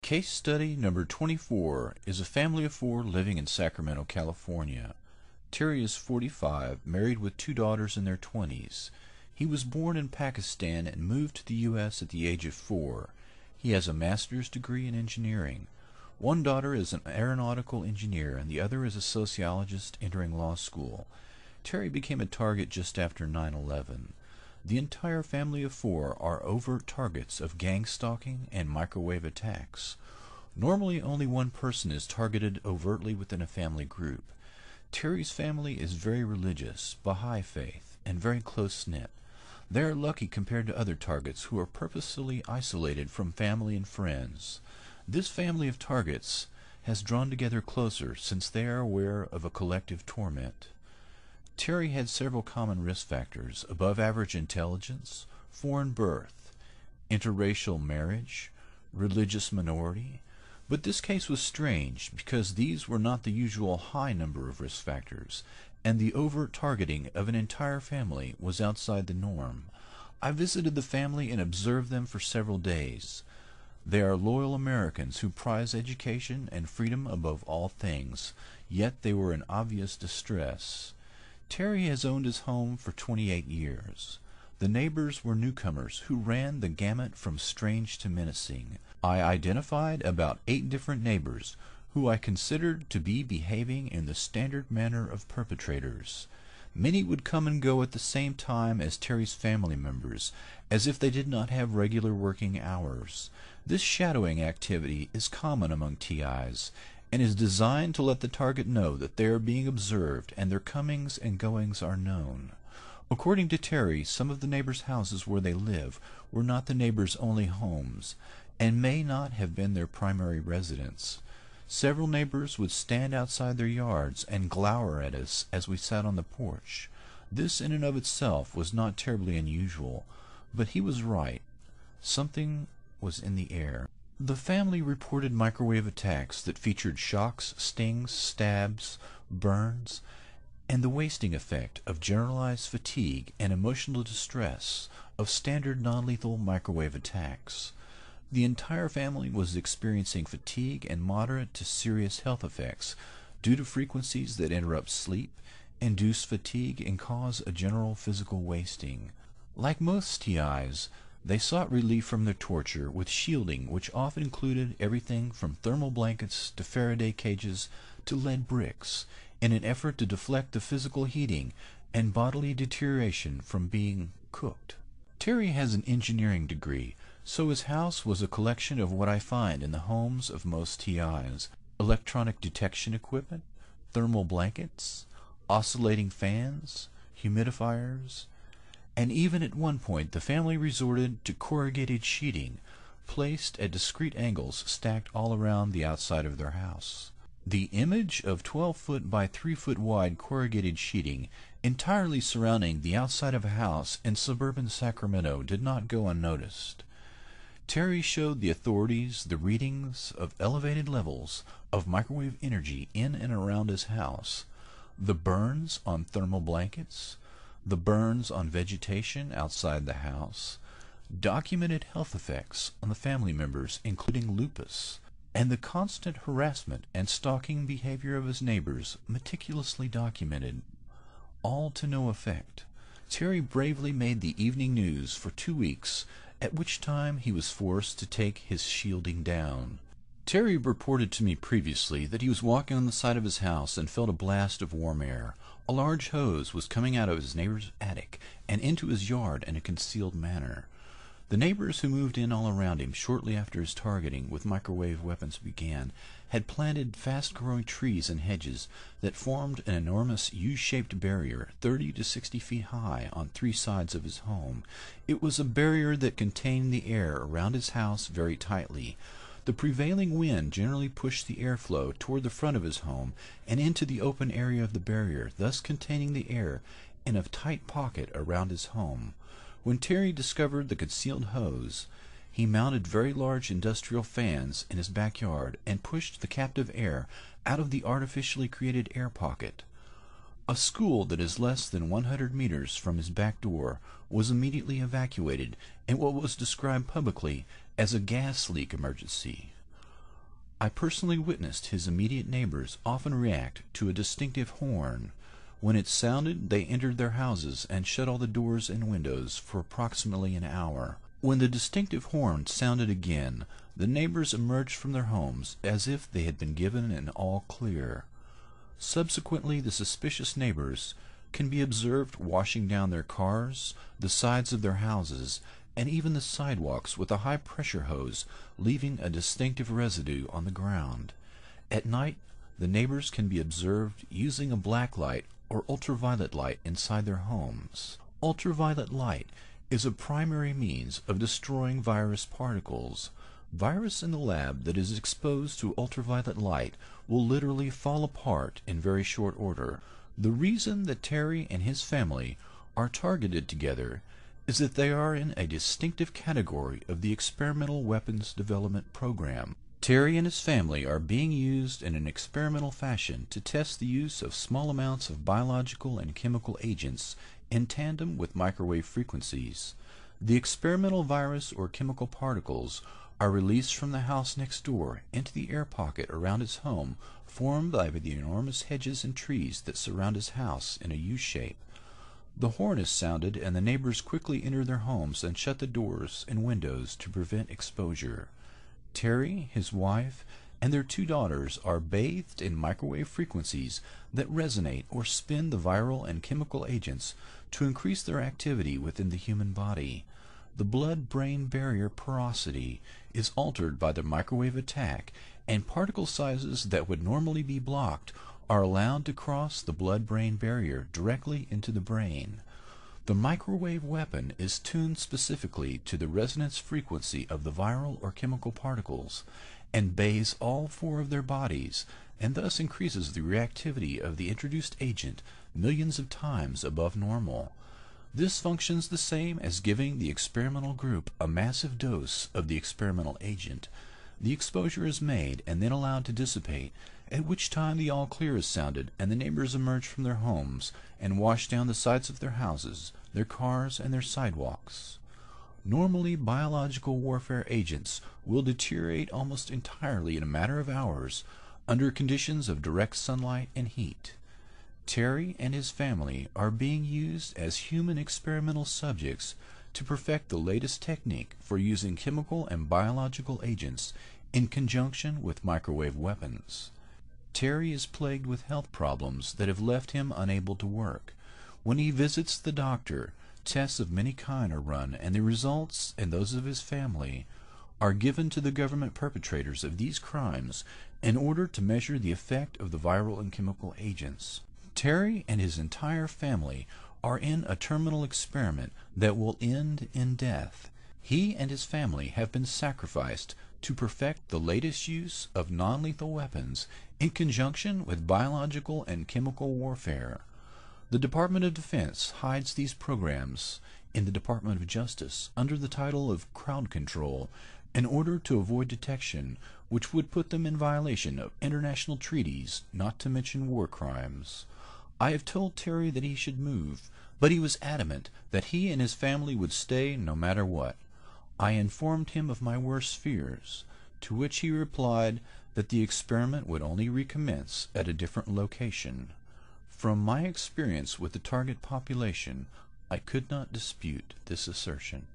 Case study number 24 is a family of four living in Sacramento, California. Terry is 45, married with two daughters in their 20s. He was born in Pakistan and moved to the U.S. at the age of 4. He has a master's degree in engineering. One daughter is an aeronautical engineer and the other is a sociologist entering law school. Terry became a target just after 9/11. The entire family of four are overt targets of gang stalking and microwave attacks. Normally only one person is targeted overtly within a family group. Terry's family is very religious, Baha'i faith, and very close-knit. They are lucky compared to other targets who are purposefully isolated from family and friends. This family of targets has drawn together closer since they are aware of a collective torment. Terry had several common risk factors: above average intelligence, foreign birth, interracial marriage, religious minority. But this case was strange because these were not the usual high number of risk factors, and the overt targeting of an entire family was outside the norm. I visited the family and observed them for several days. They are loyal Americans who prize education and freedom above all things, yet they were in obvious distress. Terry has owned his home for 28 years. The neighbors were newcomers who ran the gamut from strange to menacing. I identified about 8 different neighbors who I considered to be behaving in the standard manner of perpetrators. Many would come and go at the same time as Terry's family members, as if they did not have regular working hours. This shadowing activity is common among TIs, and is designed to let the target know that they are being observed and their comings and goings are known. According to Terry, some of the neighbors' houses where they live were not the neighbors' only homes, and may not have been their primary residence. Several neighbors would stand outside their yards and glower at us as we sat on the porch. This in and of itself was not terribly unusual, but he was right. Something was in the air. The family reported microwave attacks that featured shocks, stings, stabs, burns, and the wasting effect of generalized fatigue and emotional distress of standard non-lethal microwave attacks. The entire family was experiencing fatigue and moderate to serious health effects due to frequencies that interrupt sleep, induce fatigue, and cause a general physical wasting. Like most TIs, they sought relief from their torture with shielding, which often included everything from thermal blankets to Faraday cages to lead bricks, in an effort to deflect the physical heating and bodily deterioration from being cooked. Terry has an engineering degree, so his house was a collection of what I find in the homes of most TIs: electronic detection equipment, thermal blankets, oscillating fans, humidifiers, and even at one point the family resorted to corrugated sheeting, placed at discrete angles stacked all around the outside of their house. The image of 12-foot by 3-foot wide corrugated sheeting entirely surrounding the outside of a house in suburban Sacramento did not go unnoticed. Terry showed the authorities the readings of elevated levels of microwave energy in and around his house, the burns on thermal blankets, the burns on vegetation outside the house, documented health effects on the family members including lupus, and the constant harassment and stalking behavior of his neighbors meticulously documented, all to no effect. Terry bravely made the evening news for 2 weeks, at which time he was forced to take his shielding down. Terry reported to me previously that he was walking on the side of his house and felt a blast of warm air. A large hose was coming out of his neighbor's attic and into his yard in a concealed manner. The neighbors who moved in all around him shortly after his targeting with microwave weapons began had planted fast-growing trees and hedges that formed an enormous U-shaped barrier 30 to 60 feet high on 3 sides of his home. It was a barrier that contained the air around his house very tightly. The prevailing wind generally pushed the airflow toward the front of his home and into the open area of the barrier, thus containing the air in a tight pocket around his home. When Terry discovered the concealed hose, he mounted very large industrial fans in his backyard and pushed the captive air out of the artificially created air pocket. A school that is less than 100 meters from his back door was immediately evacuated in what was described publicly as a gas leak emergency. I personally witnessed his immediate neighbors often react to a distinctive horn. When it sounded, they entered their houses and shut all the doors and windows for approximately an hour. When the distinctive horn sounded again, the neighbors emerged from their homes as if they had been given an all clear. Subsequently, the suspicious neighbors can be observed washing down their cars, the sides of their houses, and even the sidewalks with a high-pressure hose, leaving a distinctive residue on the ground. At night, the neighbors can be observed using a black light or ultraviolet light inside their homes. Ultraviolet light is a primary means of destroying virus particles. Virus in the lab that is exposed to ultraviolet light will literally fall apart in very short order. The reason that Terry and his family are targeted together is that they are in a distinctive category of the experimental weapons development program. Terry and his family are being used in an experimental fashion to test the use of small amounts of biological and chemical agents in tandem with microwave frequencies. The experimental virus or chemical particles are released from the house next door into the air pocket around his home, formed by the enormous hedges and trees that surround his house in a U shape. The horn is sounded, and the neighbors quickly enter their homes and shut the doors and windows to prevent exposure. Terry, his wife, and their 2 daughters are bathed in microwave frequencies that resonate or spin the viral and chemical agents to increase their activity within the human body. The blood-brain barrier porosity is altered by the microwave attack, and particle sizes that would normally be blocked are allowed to cross the blood-brain barrier directly into the brain. The microwave weapon is tuned specifically to the resonance frequency of the viral or chemical particles and bathes all 4 of their bodies, and thus increases the reactivity of the introduced agent millions of times above normal. This functions the same as giving the experimental group a massive dose of the experimental agent. The exposure is made and then allowed to dissipate, at which time the all-clear is sounded and the neighbors emerge from their homes and wash down the sides of their houses, their cars, and their sidewalks. Normally, biological warfare agents will deteriorate almost entirely in a matter of hours under conditions of direct sunlight and heat. Terry and his family are being used as human experimental subjects to perfect the latest technique for using chemical and biological agents in conjunction with microwave weapons. Terry is plagued with health problems that have left him unable to work. When he visits the doctor, tests of many kinds are run, and the results and those of his family are given to the government perpetrators of these crimes in order to measure the effect of the viral and chemical agents. Terry and his entire family are in a terminal experiment that will end in death. He and his family have been sacrificed to perfect the latest use of non-lethal weapons in conjunction with biological and chemical warfare. The Department of Defense hides these programs in the Department of Justice under the title of crowd control in order to avoid detection, which would put them in violation of international treaties, not to mention war crimes. I have told Terry that he should move, but he was adamant that he and his family would stay no matter what. I informed him of my worst fears, to which he replied that the experiment would only recommence at a different location. From my experience with the target population, I could not dispute this assertion.